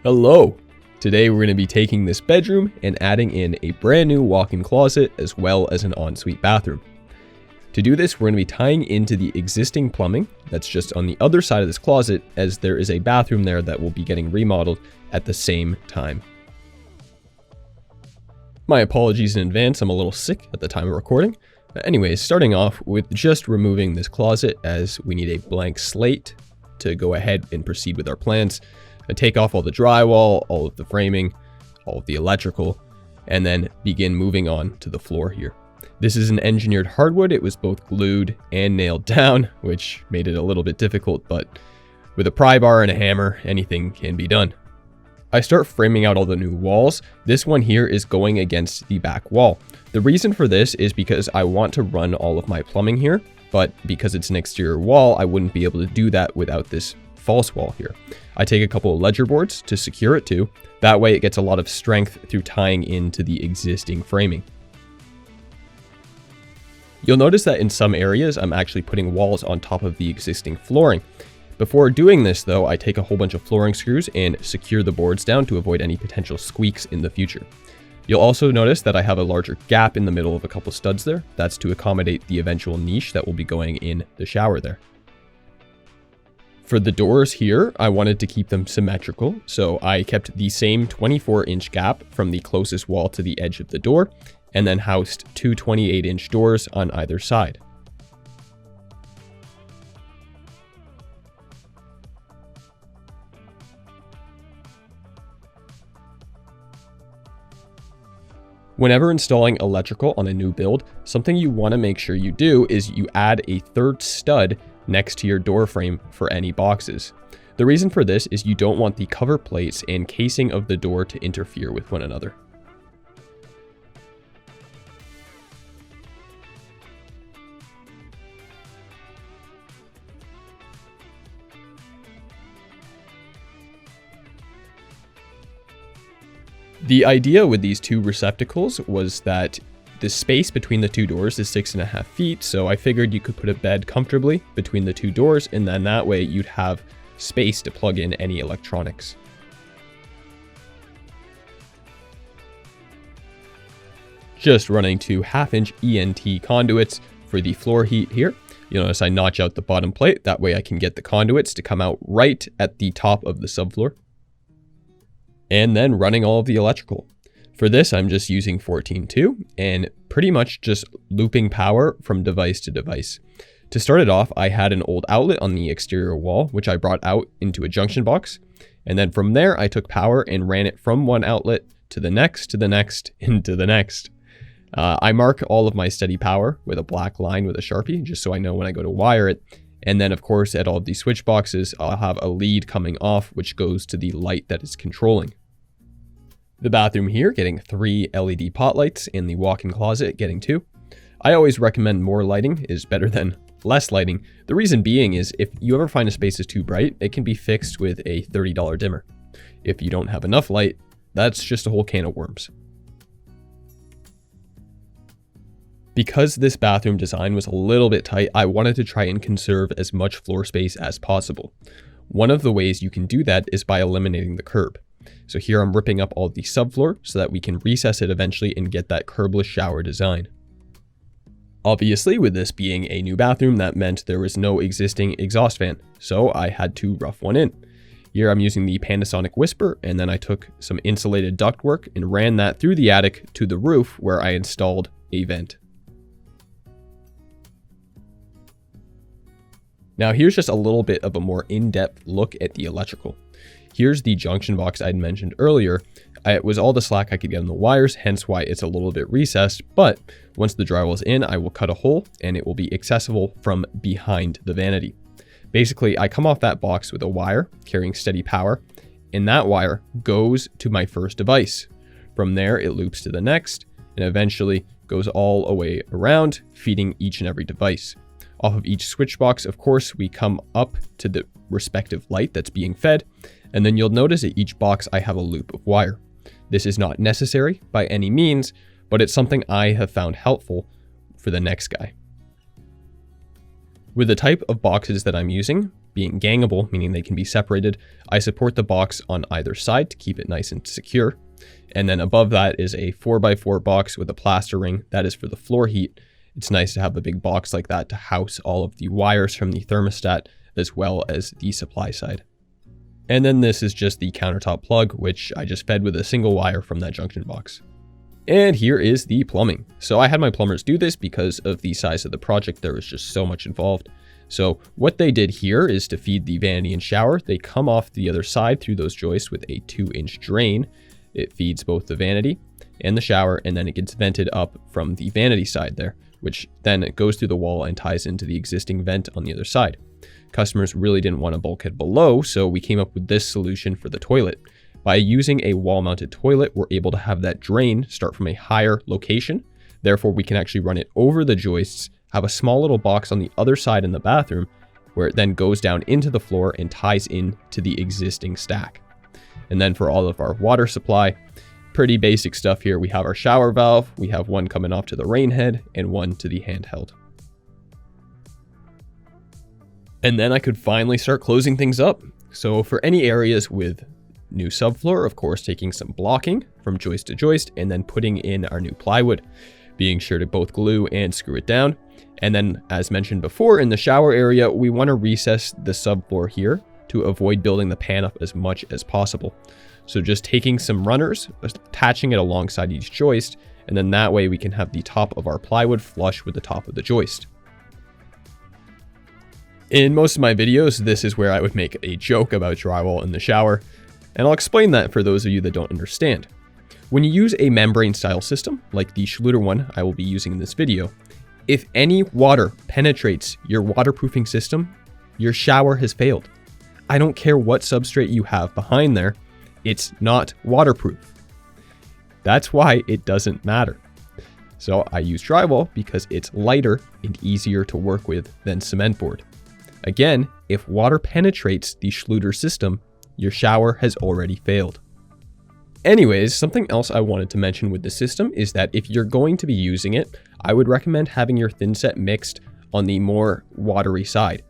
Hello! Today we're going to be taking this bedroom and adding in a brand new walk-in closet as well as an ensuite bathroom. To do this, we're going to be tying into the existing plumbing that's just on the other side of this closet, as there is a bathroom there that will be getting remodeled at the same time. My apologies in advance, I'm a little sick at the time of recording. Anyways, starting off with just removing this closet, as we need a blank slate to go ahead and proceed with our plans. I take off all the drywall, all of the framing, all of the electrical, and then begin moving on to the floor here. This is an engineered hardwood. It was both glued and nailed down, which made it a little bit difficult, but with a pry bar and a hammer, anything can be done. I start framing out all the new walls. This one here is going against the back wall. The reason for this is because I want to run all of my plumbing here, but because it's an exterior wall, I wouldn't be able to do that without this false wall here. I take a couple of ledger boards to secure it too. That way it gets a lot of strength through tying into the existing framing. You'll notice that in some areas, I'm actually putting walls on top of the existing flooring. Before doing this though, I take a whole bunch of flooring screws and secure the boards down to avoid any potential squeaks in the future. You'll also notice that I have a larger gap in the middle of a couple studs there. That's to accommodate the eventual niche that will be going in the shower there. For the doors here, I wanted to keep them symmetrical, so I kept the same 24-inch gap from the closest wall to the edge of the door, and then housed two 28-inch doors on either side. Whenever installing electrical on a new build, something you want to make sure you do is you add a third stud next to your door frame for any boxes. The reason for this is you don't want the cover plates and casing of the door to interfere with one another. The idea with these two receptacles was that the space between the two doors is 6.5 feet, so I figured you could put a bed comfortably between the two doors, and then that way you'd have space to plug in any electronics. Just running two 1/2-inch ENT conduits for the floor heat here. You'll notice I notch out the bottom plate, that way I can get the conduits to come out right at the top of the subfloor. And then running all of the electrical. For this, I'm just using 14.2 and pretty much just looping power from device to device. To start it off, I had an old outlet on the exterior wall, which I brought out into a junction box. And then from there, I took power and ran it from one outlet to the next, to the next, into the next. I mark all of my steady power with a black line with a Sharpie, just so I know when I go to wire it. And then of course, at all of these switch boxes, I'll have a lead coming off, which goes to the light that is controlling. The bathroom here getting 3 LED pot lights, and the walk-in closet getting 2. I always recommend more lighting is better than less lighting. The reason being is if you ever find a space is too bright, it can be fixed with a $30 dimmer. If you don't have enough light, that's just a whole can of worms. Because this bathroom design was a little bit tight, I wanted to try and conserve as much floor space as possible. One of the ways you can do that is by eliminating the curb. So here I'm ripping up all the subfloor so that we can recess it eventually and get that curbless shower design. Obviously, with this being a new bathroom, that meant there was no existing exhaust fan, so I had to rough one in. Here I'm using the Panasonic Whisper, and then I took some insulated ductwork and ran that through the attic to the roof where I installed a vent. Now here's just a little bit of a more in-depth look at the electrical. Here's the junction box I'd mentioned earlier. It was all the slack I could get on the wires, hence why it's a little bit recessed, but once the drywall is in, I will cut a hole and it will be accessible from behind the vanity. Basically, I come off that box with a wire carrying steady power, and that wire goes to my first device. From there, it loops to the next, and eventually goes all the way around, feeding each and every device. Off of each switch box, of course, we come up to the respective light that's being fed, and then you'll notice at each box I have a loop of wire. This is not necessary by any means, but it's something I have found helpful for the next guy. With the type of boxes that I'm using, being gangable, meaning they can be separated, I support the box on either side to keep it nice and secure. And then above that is a 4x4 box with a plaster ring. That is for the floor heat. It's nice to have a big box like that to house all of the wires from the thermostat as well as the supply side. And then this is just the countertop plug, which I just fed with a single wire from that junction box. And here is the plumbing. So I had my plumbers do this because of the size of the project. There was just so much involved. So what they did here is to feed the vanity and shower. They come off the other side through those joists with a 2-inch drain. It feeds both the vanity and the shower, and then it gets vented up from the vanity side there, which then it goes through the wall and ties into the existing vent on the other side. Customers really didn't want a bulkhead below, so we came up with this solution for the toilet. By using a wall-mounted toilet, we're able to have that drain start from a higher location. Therefore, we can actually run it over the joists, have a small little box on the other side in the bathroom, where it then goes down into the floor and ties in to the existing stack. And then for all of our water supply, pretty basic stuff here. We have our shower valve, we have one coming off to the rain head and one to the handheld. And then I could finally start closing things up. So for any areas with new subfloor, of course, taking some blocking from joist to joist and then putting in our new plywood, being sure to both glue and screw it down. And then as mentioned before, in the shower area, we want to recess the subfloor here to avoid building the pan up as much as possible. So just taking some runners, attaching it alongside each joist, and then that way we can have the top of our plywood flush with the top of the joist. In most of my videos, this is where I would make a joke about drywall in the shower, and I'll explain that for those of you that don't understand. When you use a membrane style system, like the Schluter one I will be using in this video, if any water penetrates your waterproofing system, your shower has failed. I don't care what substrate you have behind there, it's not waterproof. That's why it doesn't matter. So I use drywall because it's lighter and easier to work with than cement board. Again, if water penetrates the Schluter system, your shower has already failed. Anyways, something else I wanted to mention with the system is that if you're going to be using it, I would recommend having your thin set mixed on the more watery side.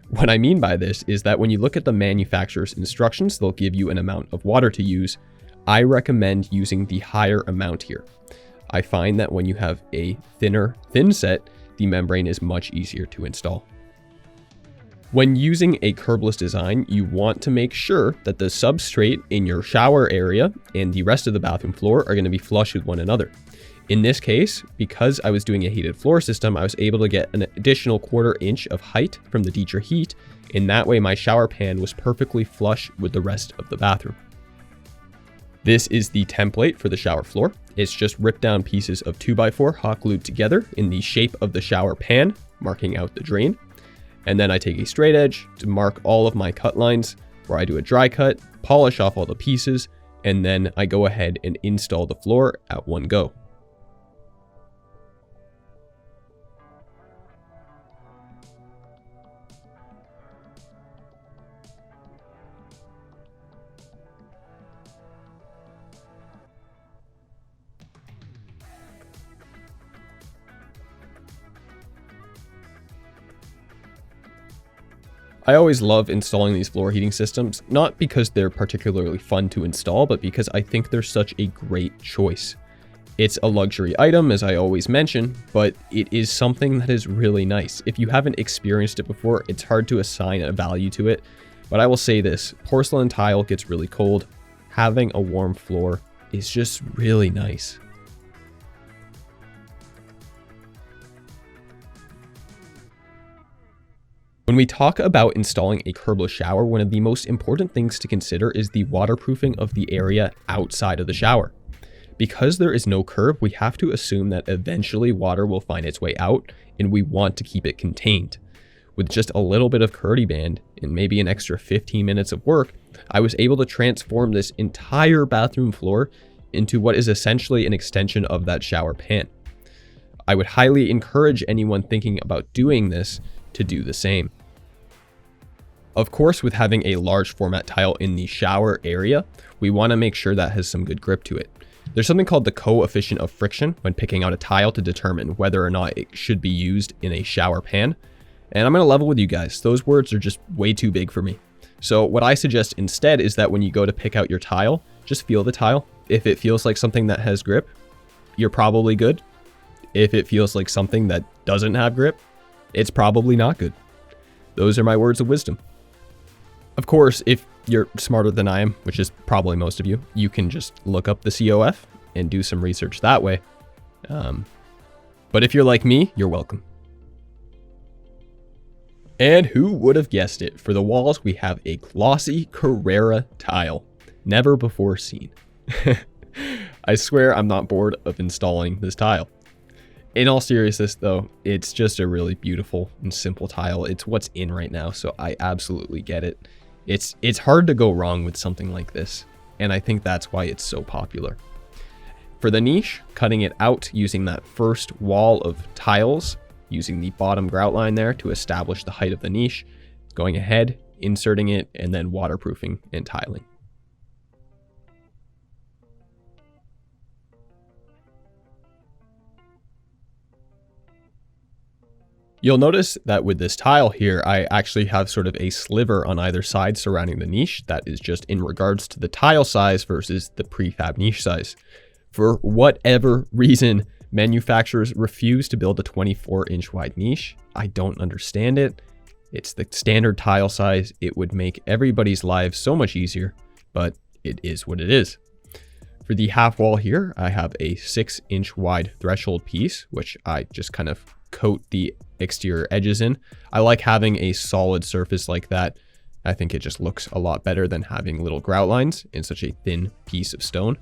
What I mean by this is that when you look at the manufacturer's instructions, they'll give you an amount of water to use. I recommend using the higher amount here. I find that when you have a thin set, the membrane is much easier to install. When using a curbless design, you want to make sure that the substrate in your shower area and the rest of the bathroom floor are going to be flush with one another. In this case, because I was doing a heated floor system, I was able to get an additional 1/4 inch of height from the Ditra Heat, and that way my shower pan was perfectly flush with the rest of the bathroom. This is the template for the shower floor. It's just ripped down pieces of 2x4 hot glued together in the shape of the shower pan, marking out the drain. And then I take a straight edge to mark all of my cut lines, where I do a dry cut, polish off all the pieces, and then I go ahead and install the floor at one go. I always love installing these floor heating systems, not because they're particularly fun to install, but because I think they're such a great choice. It's a luxury item, as I always mention, but it is something that is really nice. If you haven't experienced it before, it's hard to assign a value to it, but I will say this, porcelain tile gets really cold. Having a warm floor is just really nice. When we talk about installing a curbless shower, one of the most important things to consider is the waterproofing of the area outside of the shower. Because there is no curb, we have to assume that eventually water will find its way out, and we want to keep it contained. With just a little bit of curdy band and maybe an extra 15 minutes of work, I was able to transform this entire bathroom floor into what is essentially an extension of that shower pan. I would highly encourage anyone thinking about doing this to do the same. Of course, with having a large format tile in the shower area, we want to make sure that has some good grip to it. There's something called the coefficient of friction when picking out a tile to determine whether or not it should be used in a shower pan. And I'm going to level with you guys. Those words are just way too big for me. So what I suggest instead is that when you go to pick out your tile, just feel the tile. If it feels like something that has grip, you're probably good. If it feels like something that doesn't have grip, it's probably not good. Those are my words of wisdom. Of course, if you're smarter than I am, which is probably most of you, you can just look up the COF and do some research that way. But if you're like me, you're welcome. And who would have guessed it? For the walls, we have a glossy Carrara tile. Never before seen. I swear I'm not bored of installing this tile. In all seriousness though, it's just a really beautiful and simple tile. It's what's in right now, so I absolutely get it. It's hard to go wrong with something like this, and I think that's why it's so popular. For the niche, cutting it out using that first wall of tiles, using the bottom grout line there to establish the height of the niche, going ahead, inserting it, and then waterproofing and tiling. You'll notice that with this tile here, I actually have sort of a sliver on either side surrounding the niche that is just in regards to the tile size versus the prefab niche size. For whatever reason, manufacturers refuse to build a 24-inch wide niche. I don't understand it. It's the standard tile size. It would make everybody's lives so much easier, but it is what it is. For the half wall here, I have a 6-inch wide threshold piece, which I just kind of coat the exterior edges in. I like having a solid surface like that. I think it just looks a lot better than having little grout lines in such a thin piece of stone.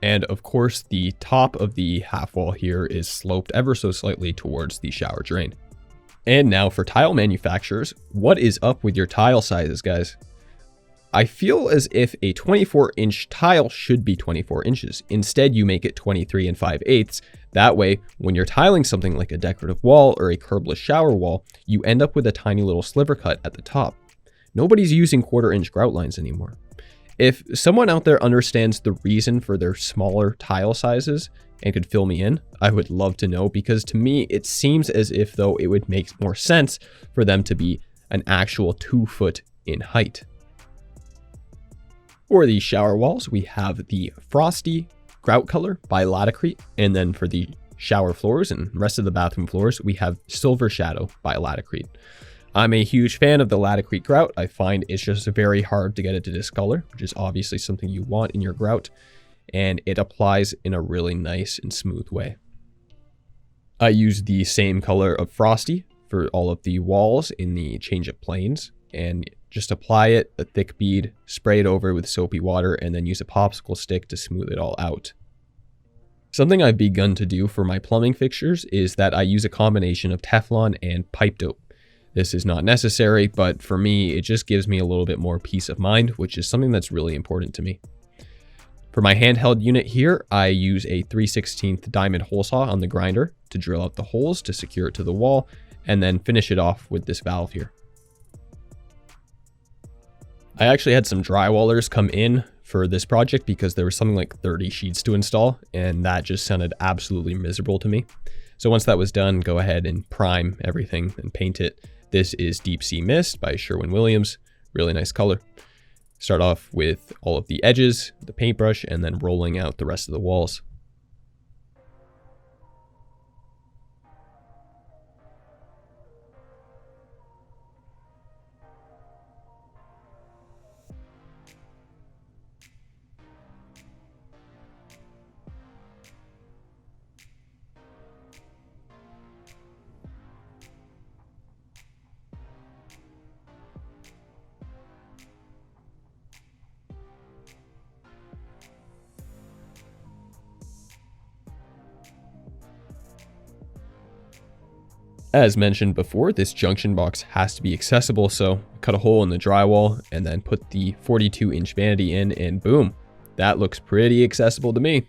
And of course, the top of the half wall here is sloped ever so slightly towards the shower drain. And now for tile manufacturers, what is up with your tile sizes, guys? I feel as if a 24-inch tile should be 24 inches. Instead, you make it 23 5/8. That way, when you're tiling something like a decorative wall or a curbless shower wall, you end up with a tiny little sliver cut at the top. Nobody's using 1/4-inch grout lines anymore. If someone out there understands the reason for their smaller tile sizes and could fill me in, I would love to know, because to me, it seems as if though it would make more sense for them to be an actual 2 foot in height. For the shower walls, we have the Frosty Grout color by Laticrete. And then for the shower floors and rest of the bathroom floors, we have Silver Shadow by Laticrete. I'm a huge fan of the Laticrete grout. I find it's just very hard to get it to discolor, which is obviously something you want in your grout, and it applies in a really nice and smooth way. I use the same color of Frosty for all of the walls in the change of planes, and just apply it, a thick bead, spray it over with soapy water, and then use a popsicle stick to smooth it all out. Something I've begun to do for my plumbing fixtures is that I use a combination of Teflon and pipe dope. This is not necessary, but for me, it just gives me a little bit more peace of mind, which is something that's really important to me. For my handheld unit here, I use a 3/16 diamond hole saw on the grinder to drill out the holes to secure it to the wall, and then finish it off with this valve here. I actually had some drywallers come in for this project because there was something like 30 sheets to install, and that just sounded absolutely miserable to me. So once that was done, go ahead and prime everything and paint it. This is Deep Sea Mist by Sherwin. Really nice color. Start off with all of the edges, the paintbrush, and then rolling out the rest of the walls. As mentioned before, this junction box has to be accessible, so cut a hole in the drywall and then put the 42-inch vanity in, and boom, that looks pretty accessible to me.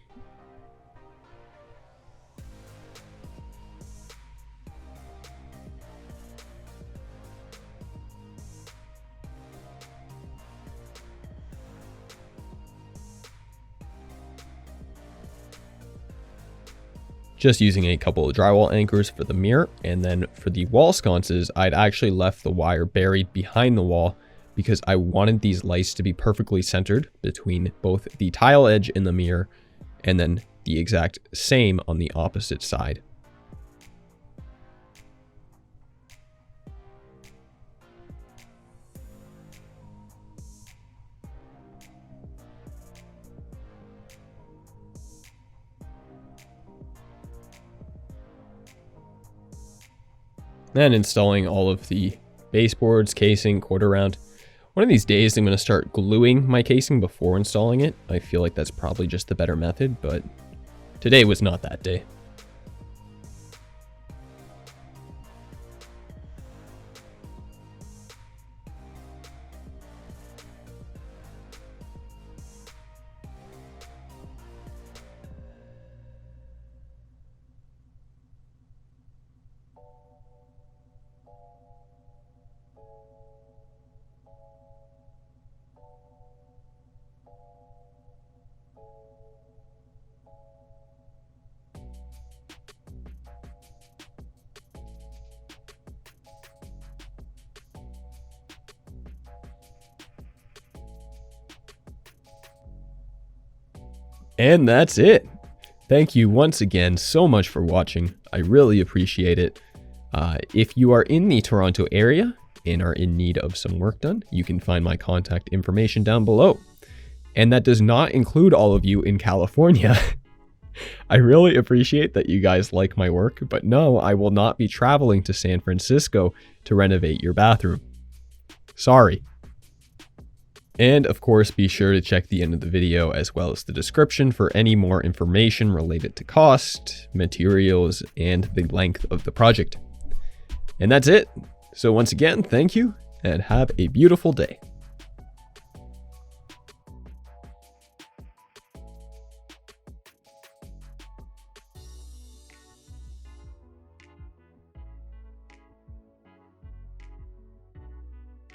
just using a couple of drywall anchors for the mirror. And then for the wall sconces, I'd actually left the wire buried behind the wall because I wanted these lights to be perfectly centered between both the tile edge in the mirror and then the exact same on the opposite side. And installing all of the baseboards, casing, quarter round. One of these days I'm going to start gluing my casing before installing it. I feel like that's probably just the better method, but today was not that day. And that's it. Thank you once again so much for watching. I really appreciate it. If you are in the Toronto area and are in need of some work done, you can find my contact information down below. And that does not include all of you in California. I really appreciate that you guys like my work, but no, I will not be traveling to San Francisco to renovate your bathroom. Sorry. And of course, be sure to check the end of the video as well as the description for any more information related to cost, materials, and the length of the project. And that's it. So once again, thank you and have a beautiful day.